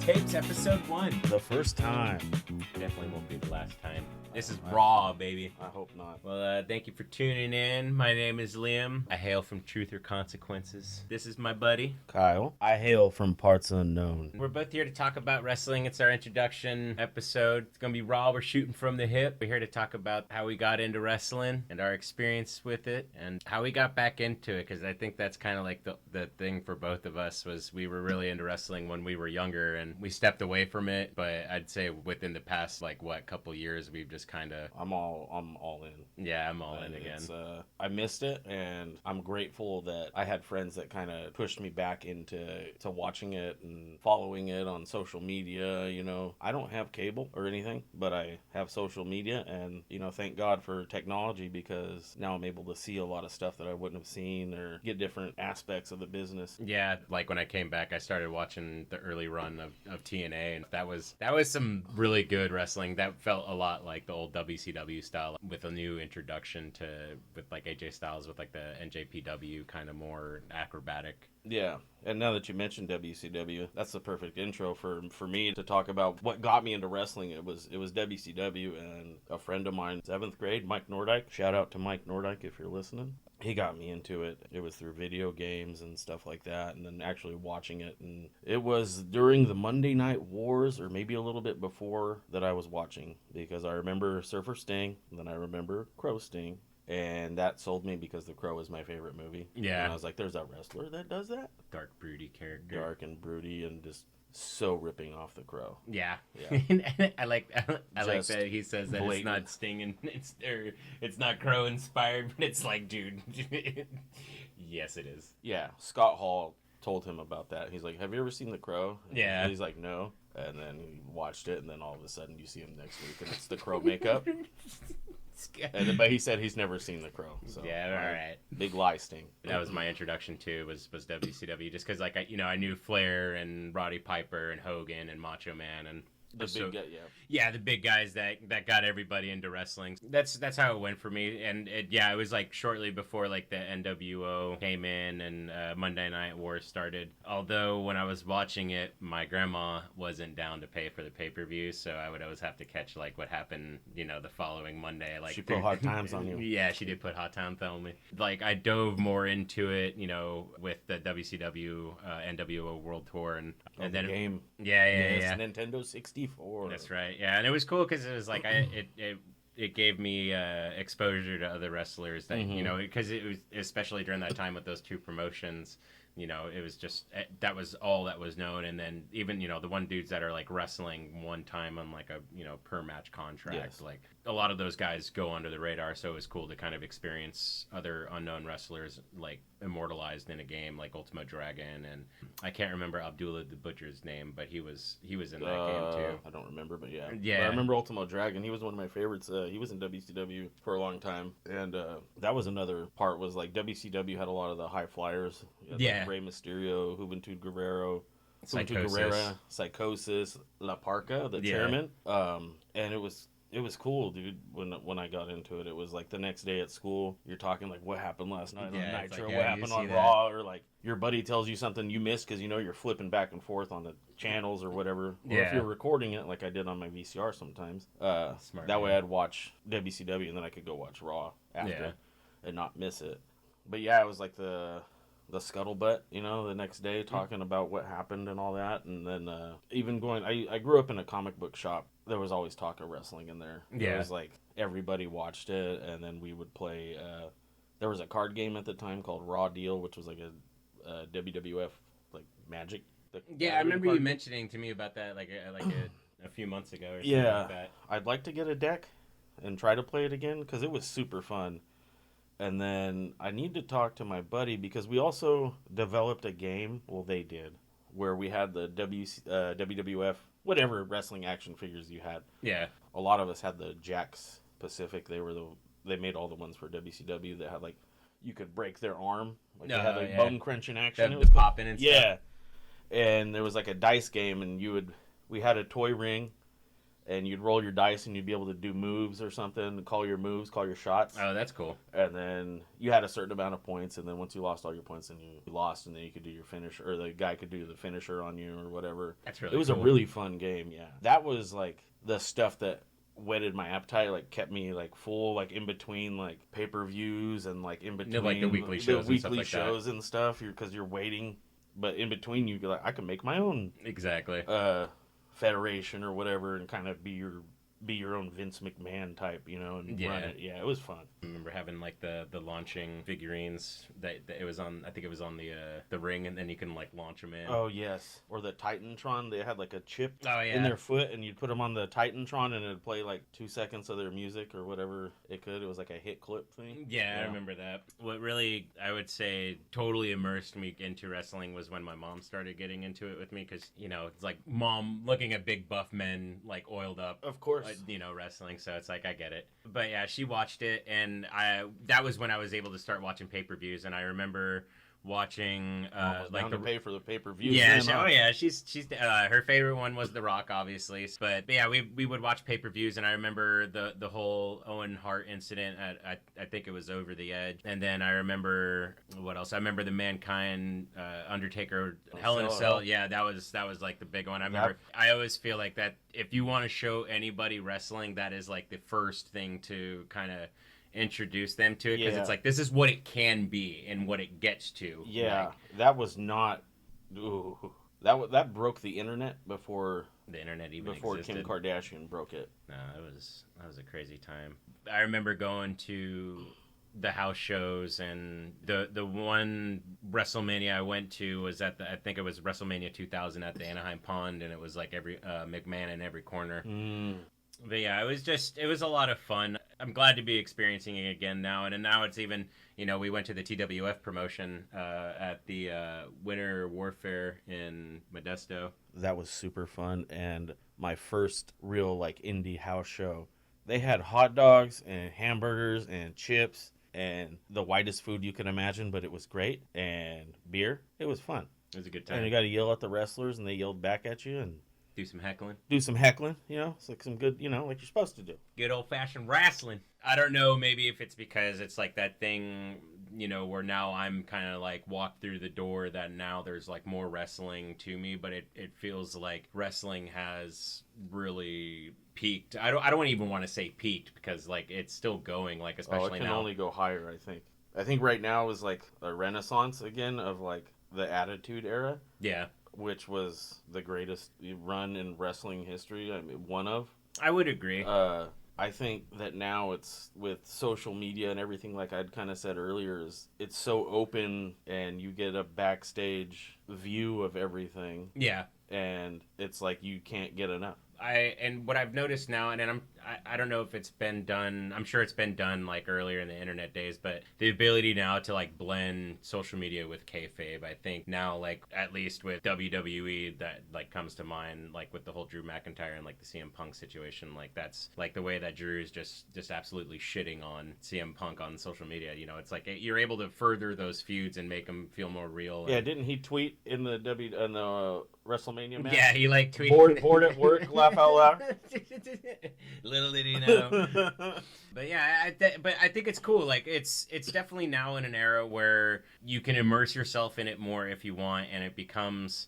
Tapes, episode 1. The first time. Definitely won't be the last time. This is raw, baby. I hope not. Well, thank you for tuning in. My name is Liam. I hail from Truth or Consequences. This is my buddy, Kyle. I hail from parts unknown. We're both here to talk about wrestling. It's our introduction episode. It's going to be raw. We're shooting from the hip. We're here to talk about how we got into wrestling and our experience with it and how we got back into it, because I think that's kind of like the thing for both of us was we were really into wrestling when we were younger and we stepped away from it. But I'd say within the past, couple years, we've just kind of... I'm all in. Yeah, I'm all in again. I missed it, and I'm grateful that I had friends that kind of pushed me back into watching it and following it on social media. You know, I don't have cable or anything, but I have social media, and thank God for technology, because now I'm able to see a lot of stuff that I wouldn't have seen or get different aspects of the business. Yeah, like when I came back, I started watching the early run of TNA, and that was some really good wrestling. That felt a lot like the old WCW style, with a new introduction with like AJ Styles with like the NJPW kind of more acrobatic. Yeah, and now that you mentioned WCW, that's the perfect intro for me to talk about what got me into wrestling. It was WCW, and a friend of mine, 7th grade, Mike Nordyke. Shout out to Mike Nordyke if you're listening. He got me into it. It was through video games and stuff like that, and then actually watching it. And it was during the Monday Night Wars, or maybe a little bit before, that I was watching, because I remember Surfer Sting, and then I remember Crow Sting. And that sold me, because The Crow is my favorite movie. Yeah. And I was like, there's a wrestler that does that? Dark, broody character. Dark and broody, and just so ripping off The Crow. Yeah. I like that he says that blatant. It's not Sting and it's not Crow inspired, but it's like, dude. Yes, it is. Yeah. Scott Hall told him about that. He's like, have you ever seen The Crow? Yeah. And he's like, no. And then he watched it, and then all of a sudden you see him next week, and it's The Crow makeup. But he said he's never seen The Crow. So yeah, all right. Big lie, Sting. That was my introduction to was WCW, just because I knew Flair and Roddy Piper and Hogan and Macho Man and the big guy, the big guys that got everybody into wrestling. That's how it went for me, and it was like shortly before like the NWO came in and Monday Night Wars started. Although when I was watching it, my grandma wasn't down to pay for the pay-per-view, so I would always have to catch like what happened, the following Monday. Like she put hard times on you. Yeah, she did put hard times on me. Like I dove more into it, with the WCW NWO World Tour and then the game. Yeah. Nintendo 64. That's right. Yeah, and it was cool because it was like it gave me exposure to other wrestlers that because it was, especially during that time with those two promotions. It was just that was all that was known, and then even the one dudes that are like wrestling one time on like a per match contract, yes. Like a lot of those guys go under the radar, so it was cool to kind of experience other unknown wrestlers like immortalized in a game, like Ultimo Dragon, and I can't remember Abdullah the Butcher's name, but he was in that game too. I don't remember, but yeah. Yeah, but I remember Ultimo Dragon. He was one of my favorites. He was in WCW for a long time, and that was another part. Was like WCW had a lot of the high flyers. Yeah. Like Rey Mysterio, Juventud Guerrero, Psychosis, La Parca, the chairman. And it was cool, dude. When I got into it, it was like the next day at school, you're talking like, what happened last night on Nitro, what happened on Raw, or like your buddy tells you something you missed because you're flipping back and forth on the channels or whatever. Or if you're recording it, like I did on my VCR sometimes. That way I'd watch WCW and then I could go watch Raw after and not miss it. But yeah, it was like the scuttlebutt, the next day, talking about what happened and all that. And then even going, I grew up in a comic book shop. There was always talk of wrestling in there. Yeah. It was like everybody watched it, and then we would play. There was a card game at the time called Raw Deal, which was like a WWF like Magic. I remember you mentioning to me about that like a few months ago or something like that. I'd like to get a deck and try to play it again because it was super fun. And then I need to talk to my buddy because we also developed a game. Well, they did, where we had the WWF, whatever wrestling action figures you had. Yeah. A lot of us had the Jakks Pacific. They made all the ones for WCW that had like you could break their arm. Like they had like bone crunching action. It was popping and stuff. Yeah. And there was like a dice game, and we had a toy ring. and you'd roll your dice, and you'd be able to do moves or something, call your moves, call your shots. Oh, that's cool. And then you had a certain amount of points, and then once you lost all your points, then you lost, and then you could do your finish, or the guy could do the finisher on you or whatever. That's really cool. It was a really fun game, yeah. That was like the stuff that whetted my appetite, like kept me like full, like in between like pay-per-views and like in between like the weekly shows and stuff, because you're waiting, but in between you like I can make my own federation or whatever and kind of be your own Vince McMahon type, and run it. Yeah, it was fun. I remember having like the launching figurines that it was on. I think it was on the ring, and then you can like launch them in. Oh yes, or the Titantron. They had like a chip in their foot, and you'd put them on the Titantron, and it'd play like 2 seconds of their music or whatever it could. It was like a hit clip thing. Yeah, I remember that. What really, I would say, totally immersed me into wrestling was when my mom started getting into it with me, because it's like mom looking at big buff men like oiled up. Of course. Wrestling, so it's like I get it. But yeah, she watched it, and that was when I was able to start watching pay-per-views, and I remember watching like to pay for the pay-per-views. Yeah, she's her favorite one was The Rock, obviously. But yeah, we would watch pay-per-views, and I remember the whole Owen Hart incident at I think it was Over the Edge, and then I remember what else? I remember the Mankind Undertaker Hell in a Cell. Yeah, that was like the big one. I remember. I always feel like that if you want to show anybody wrestling, that is like the first thing to kind of introduce them to it, because it's like this is what it can be and what it gets to. Yeah, that was not. Ooh, that broke the internet before the internet even before existed. Kim Kardashian broke it. No, that was a crazy time. I remember going to the house shows, and the one WrestleMania I went to was I think it was WrestleMania 2000 at the Anaheim Pond, and it was like every McMahon in every corner. But yeah, it was a lot of fun. I'm glad to be experiencing it again now. And now it's even, we went to the TWF promotion at the Winter Warfare in Modesto. That was super fun. And my first real like indie house show, they had hot dogs and hamburgers and chips and the whitest food you can imagine, but it was great. And beer. It was fun. It was a good time. And you got to yell at the wrestlers, and they yelled back at you, and do some heckling. It's like some good, like you're supposed to do. Good old-fashioned wrestling. I don't know, maybe if it's because it's like that thing, where now I'm kind of like walked through the door that now there's like more wrestling to me, but it feels like wrestling has really peaked. I don't even want to say peaked, because like it's still going, like especially now. It can only go higher, I think. I think right now is like a renaissance again of like the Attitude Era. Yeah. Which was the greatest run in wrestling history. I mean, one of. I would agree. I think that now it's with social media and everything, like I'd kind of said earlier, is it's so open, and you get a backstage view of everything. Yeah. And it's like you can't get enough. And what I've noticed now, and I don't know if it's been done. I'm sure it's been done like earlier in the internet days, but the ability now to like blend social media with kayfabe, I think now, like at least with WWE, that like comes to mind, like with the whole Drew McIntyre and like the CM Punk situation, like that's like the way that Drew is just absolutely shitting on CM Punk on social media. It's like you're able to further those feuds and make them feel more real. Yeah, didn't he tweet in the WrestleMania match? Yeah, he like tweeted. Bored at work, laugh out loud. Little did he know. But yeah, I think it's cool. Like it's definitely now in an era where you can immerse yourself in it more if you want, and it becomes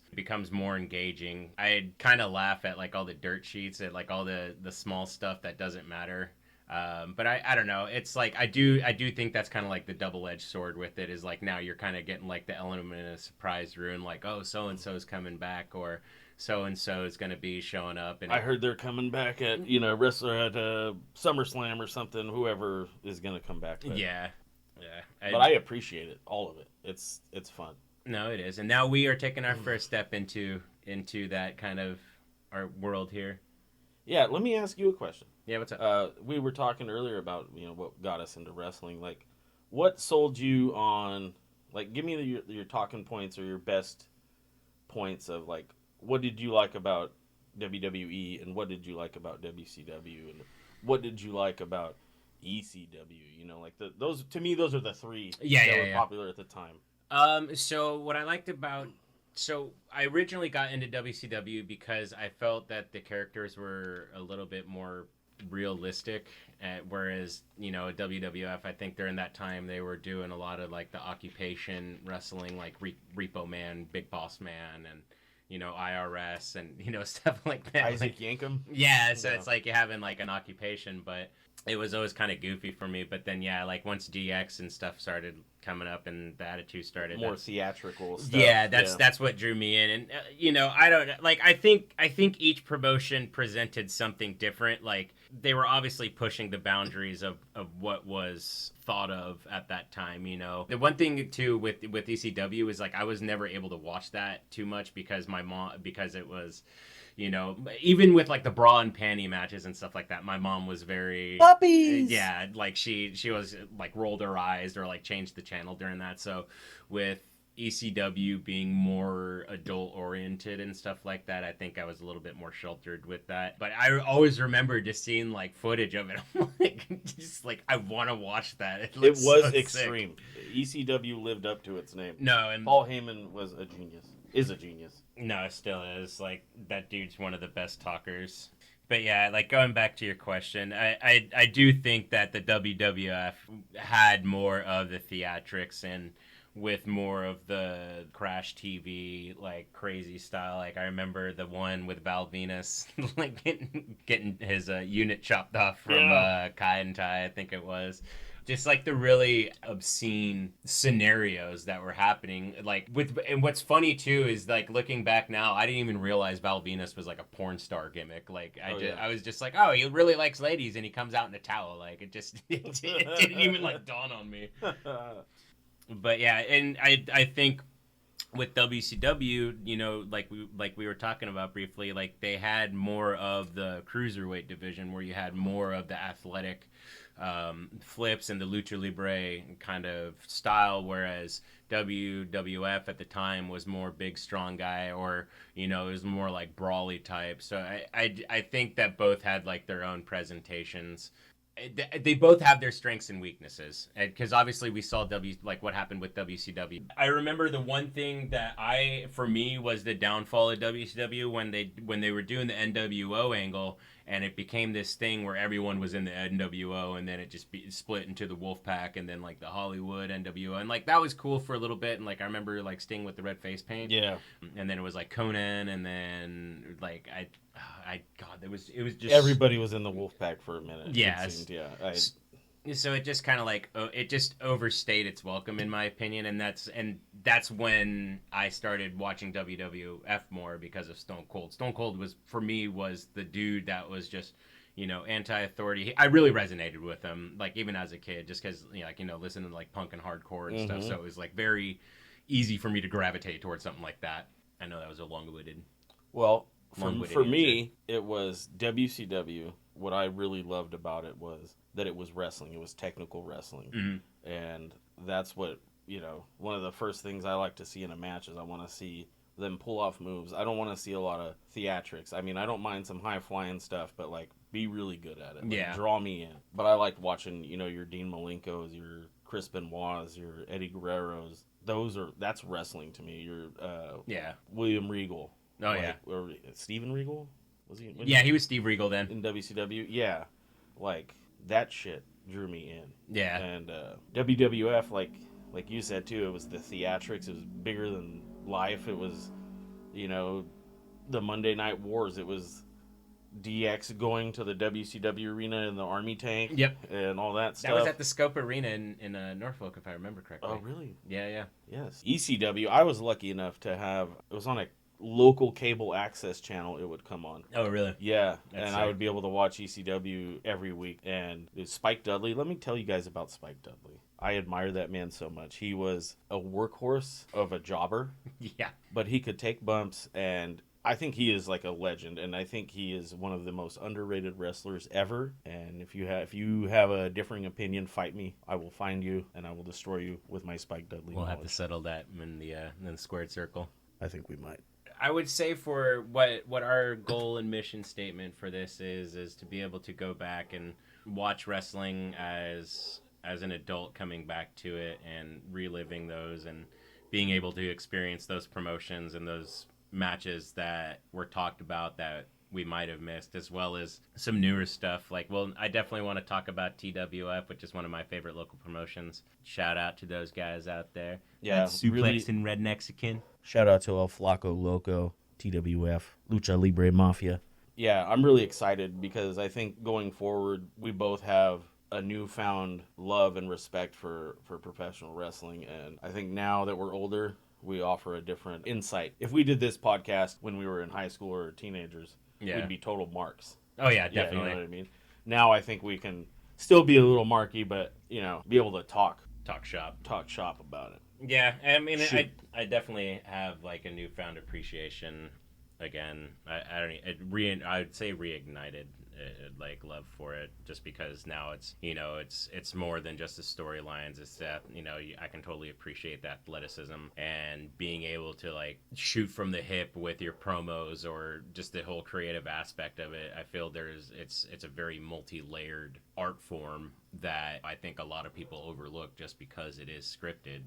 more engaging. I kind of laugh at like all the dirt sheets, at like all the small stuff that doesn't matter. But I don't know. It's like I do think that's kind of like the double-edged sword with it, is like now you're kind of getting like the element of surprise ruin, like, oh, so and so's coming back, or so and so is going to be showing up. And I heard they're coming back at wrestler at SummerSlam or something. Whoever is going to come back. Yeah. But I appreciate it, all of it. It's fun. No, it is, and now we are taking our first step into that kind of our world here. Yeah, let me ask you a question. Yeah, what's up? We were talking earlier about what got us into wrestling. Like, what sold you on? Like, give me your talking points or your best points of like, what did you like about WWE, and what did you like about WCW, and what did you like about ECW? Like those, to me, those are the three that were popular at the time. So what I liked about So I originally got into WCW because I felt that the characters were a little bit more realistic, whereas WWF, I think during that time they were doing a lot of like the occupation wrestling, like Repo Man, Big Boss Man, and IRS, and stuff like that. Isaac Yankem. Yeah, so it's like you having like an occupation, but it was always kind of goofy for me. But then like once DX and stuff started coming up and the Attitude started, more theatrical stuff. Yeah, that's what drew me in. And I don't like. I think each promotion presented something different. Like they were obviously pushing the boundaries of what was thought of at that time. The one thing too with ECW is like I was never able to watch that too much because it was. Even with like the bra and panty matches and stuff like that, my mom was very puppies. Yeah, like she was like rolled her eyes or like changed the channel during that. So with ECW being more adult oriented and stuff like that, I think I was a little bit more sheltered with that. But I always remember just seeing like footage of it. I'm like, just like I want to watch that. It was so extreme. Sick. ECW lived up to its name. No, and Paul Heyman was a genius. Is a genius. No, it still is. Like that dude's one of the best talkers. But yeah, like going back to your question, I do think that the WWF had more of the theatrics and with more of the Crash TV like crazy style. Like I remember the one with Val Venus like getting his unit chopped off from Kai and Tai, I think it was. Just like the really obscene scenarios that were happening, like and what's funny too is like looking back now, I didn't even realize Val Venus was like a porn star gimmick. Like I was just like, oh, he really likes ladies, and he comes out in a towel. Like it didn't even like dawn on me. But yeah, and I think with WCW, like we were talking about briefly, like they had more of the cruiserweight division where you had more of the athletic flips and the lucha libre kind of style, whereas WWF at the time was more big strong guy, or it was more like brawly type. So I think that both had like their own presentations. They both have their strengths and weaknesses, because obviously we saw what happened with WCW. I remember the one thing that for me was the downfall of WCW when they were doing the NWO angle, and it became this thing where everyone was in the NWO, and then it just split into the Wolfpack, and then like the Hollywood NWO, and like that was cool for a little bit. And like I remember like Sting with the red face paint, and then it was like Conan, and then like God, it was just everybody was in the Wolfpack for a minute. Yeah, so it just kind of like it just overstayed its welcome in my opinion, and that's when I started watching WWF more because of Stone Cold. Stone Cold was the dude that was just anti-authority. I really resonated with him, like even as a kid, just because listening to like punk and hardcore and stuff. So it was like very easy for me to gravitate towards something like that. I know that was a long-winded. Well, for me, it was WCW. What I really loved about it was that it was wrestling. It was technical wrestling. Mm-hmm. And that's what, one of the first things I like to see in a match is I want to see them pull off moves. I don't want to see a lot of theatrics. I mean, I don't mind some high-flying stuff, but, like, be really good at it. Like, draw me in. But I liked watching, your Dean Malenkos, your Chris Benoit's, your Eddie Guerrero's. That's wrestling to me. Your William Regal. Oh, yeah. Or Steven Regal? Was he? He was Steve Regal then. In WCW? Yeah. Like, that shit drew me in. Yeah. And WWF, like you said, too, it was the theatrics. It was bigger than life. It was, the Monday Night Wars. It was DX going to the WCW arena in the Army tank. Yep. And all that stuff. That was at the Scope Arena in Norfolk, if I remember correctly. Oh, really? Yeah. Yes. ECW, I was lucky enough to have, it was on a local cable access channel it would come on. Oh, really? Yeah. That's sick. I would be able to watch ECW every week. And Spike Dudley, let me tell you guys about Spike Dudley. I admire that man so much. He was a workhorse of a jobber. Yeah. But he could take bumps, and I think he is like a legend, and I think he is one of the most underrated wrestlers ever. And if you have a differing opinion, fight me. I will find you, and I will destroy you with my Spike Dudley knowledge. Have to settle that in the squared circle. I think we might. I would say for what our goal and mission statement for this is to be able to go back and watch wrestling as an adult, coming back to it and reliving those and being able to experience those promotions and those matches that were talked about that we might have missed, as well as some newer stuff. Like, well, I definitely want to talk about TWF, which is one of my favorite local promotions. Shout out to those guys out there. Yeah, Suplex really, and Red Mexican. Shout out to El Flaco Loco, TWF, Lucha Libre Mafia. Yeah, I'm really excited because I think going forward, we both have a newfound love and respect for professional wrestling. And I think now that we're older, we offer a different insight. If we did this podcast when we were in high school or teenagers, we'd be total marks. Oh, yeah, definitely. Yeah, you know what I mean? Now I think we can still be a little marky, but, you know, be able to talk shop about it. Yeah, I mean, I definitely have like a newfound appreciation. Again, I would say reignited like love for it, just because now it's, you know, it's more than just the storylines. It's that, you know, I can totally appreciate the athleticism and being able to like shoot from the hip with your promos, or just the whole creative aspect of it. I feel it's a very multi-layered art form that I think a lot of people overlook just because it is scripted.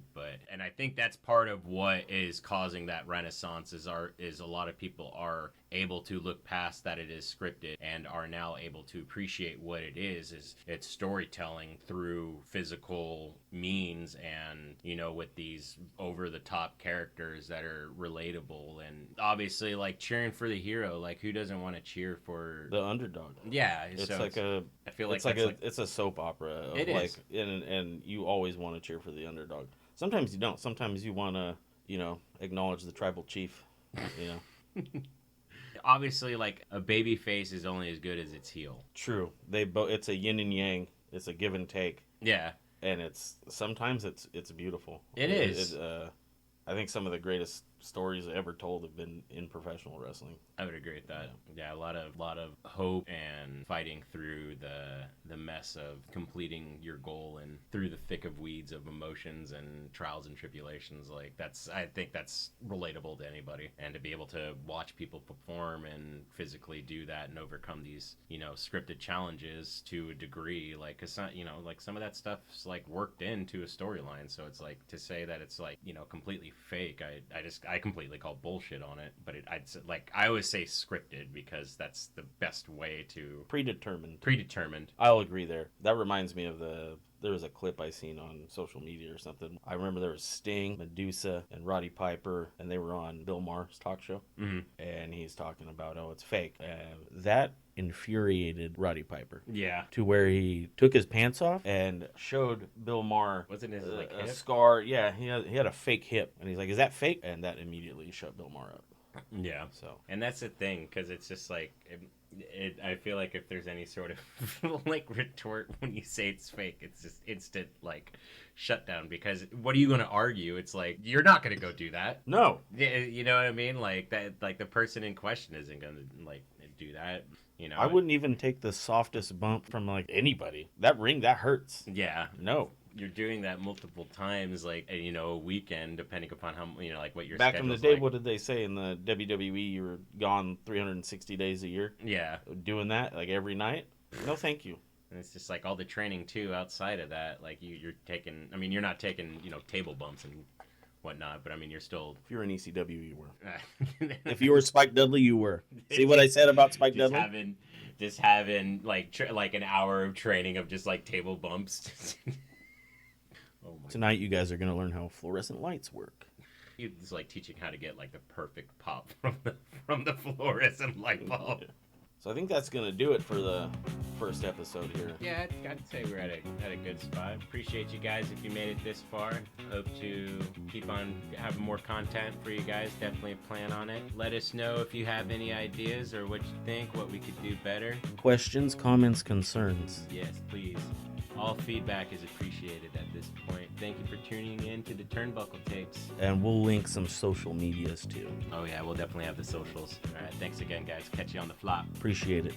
And I think that's part of what is causing that renaissance is a lot of people are able to look past that it is scripted and are now able to appreciate what it is it's storytelling through physical means, and, you know, with these over the top characters that are relatable, and obviously like cheering for the hero. Like, who doesn't want to cheer for the underdog? Yeah, it's so like I feel like it's a soap opera. It like, is. And you always want to cheer for the underdog. Sometimes you don't. Sometimes you want to, you know, acknowledge the tribal chief. You know. Obviously, like, a baby face is only as good as its heel. True. It's a yin and yang. It's a give and take. Yeah. And sometimes it's beautiful. It is. I think some of the greatest stories ever told have been in professional wrestling. I would agree with that. Yeah, a lot of hope and fighting through the mess of completing your goal and through the thick of weeds of emotions and trials and tribulations. Like, I think that's relatable to anybody. And to be able to watch people perform and physically do that and overcome these, you know, scripted challenges to a degree, like, 'cause, you know, like, some of that stuff's like worked into a storyline. So it's like, to say that it's like, you know, completely fake, I completely call bullshit on it. But I always say scripted because that's the best way to predetermined. I'll agree there. That reminds me of there was a clip I seen on social media or something. I remember there was Sting, Medusa, and Roddy Piper, and they were on Bill Maher's talk show. Mm-hmm. And he's talking about, it's fake. That infuriated Roddy Piper. Yeah. To where he took his pants off and showed Bill Maher a hip? Scar. Yeah, he had a fake hip, and he's like, "Is that fake?" And that immediately shut Bill Maher up. Yeah. So, and that's the thing, because it's just like I feel like if there's any sort of like retort when you say it's fake, it's just instant like shutdown. Because what are you going to argue? It's like, you're not going to go do that. No. You know what I mean? Like that. Like, the person in question isn't going to like do that. You know, I wouldn't even take the softest bump from like anybody. That hurts. Yeah. No. You're doing that multiple times, like, you know, a weekend, depending upon how, you know, like what your back in the schedule's day. like. What did they say in the WWE? You were gone 360 days a year. Yeah, doing that like every night. No, thank you. And it's just like all the training too outside of that. Like, you're taking. I mean, you're not taking, you know, table bumps and whatnot, but I mean, you're still. If you're an ECW, you were. If you were Spike Dudley, you were. See what I said about Spike Dudley? Just having like like an hour of training of just like table bumps. Oh my Tonight, God. You guys are going to learn how fluorescent lights work. It's like teaching how to get like the perfect pop from the fluorescent light bulb. So I think that's going to do it for the first episode here. Yeah, I'd say we're at a good spot. Appreciate you guys if you made it this far. Hope to keep on having more content for you guys. Definitely plan on it. Let us know if you have any ideas or what you think, what we could do better. Questions, comments, concerns. Yes, please. All feedback is appreciated at this point. Thank you for tuning in to the Turnbuckle Tapes. And we'll link some social medias too. Oh yeah, we'll definitely have the socials. All right, thanks again, guys. Catch you on the flop. Appreciate it.